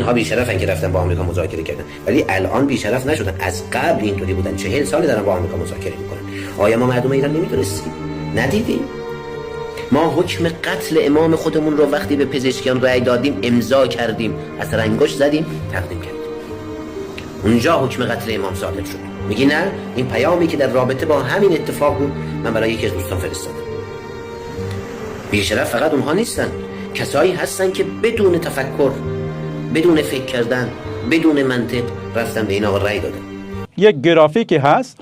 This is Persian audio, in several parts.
اینها بی‌شرفن که رفتن با آمریکا مذاکره کردن، ولی الان بی‌شرف نشدن، از قبل اینطوری بودن. 40 سال دارن با آمریکا مذاکره میکنن. آیا ما مردم ایران نمیدونستیم؟ ندیدیم؟ ما حکم قتل امام خودمون رو وقتی به پزشکیان رأی دادیم امضا کردیم، اثر انگشت زدیم، تقدیم کردیم. اونجا حکم قتل امام صادر شد. میگی نه، این پیامی که در رابطه با همین اتفاق بود من برای یکی از دوستان فرستادم. بی‌شرف فقط اونها نیستن، کسایی هستن که بدون تفکر، بدون فکر کردن، بدون منطق رفتن به این آقا رأی دادن. یک گرافیکی هست.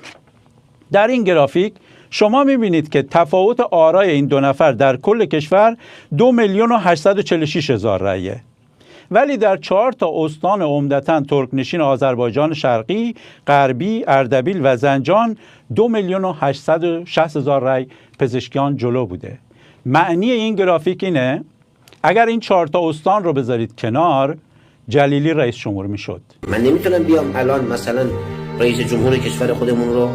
در این گرافیک شما میبینید که تفاوت آرای این دو نفر در کل کشور 2,846,000 رأیه، ولی در 4 تا استان عمدتاً ترکنشین آذربایجان شرقی، غربی، اردبیل و زنجان 2,860,000 رأی پزشکیان جلو بوده. معنی این گرافیک اینه اگر این 4 تا استان رو بذارید کنار، جلیلی رئیس جمهور میشد. من نمیتونم بیام الان مثلا رئیس جمهور کشور خودمون رو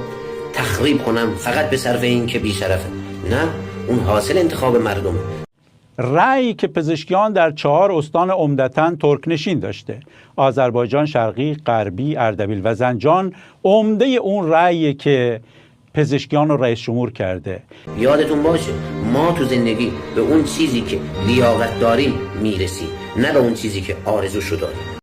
تخریب کنم فقط به صرف این که بی‌شرفه. نه، اون حاصل انتخاب مردمه. رأیی که پزشکیان در 4 استان عمدتاً ترکنشین داشته، آذربایجان شرقی، غربی، اردبیل و زنجان، عمده اون رأیی که پزشکیان رو رئیس جمهور کرده. یادتون باشه ما تو زندگی به اون چیزی که لیاقت داریم میرسیم، نه به اون چیزی که آرزوشو داریم.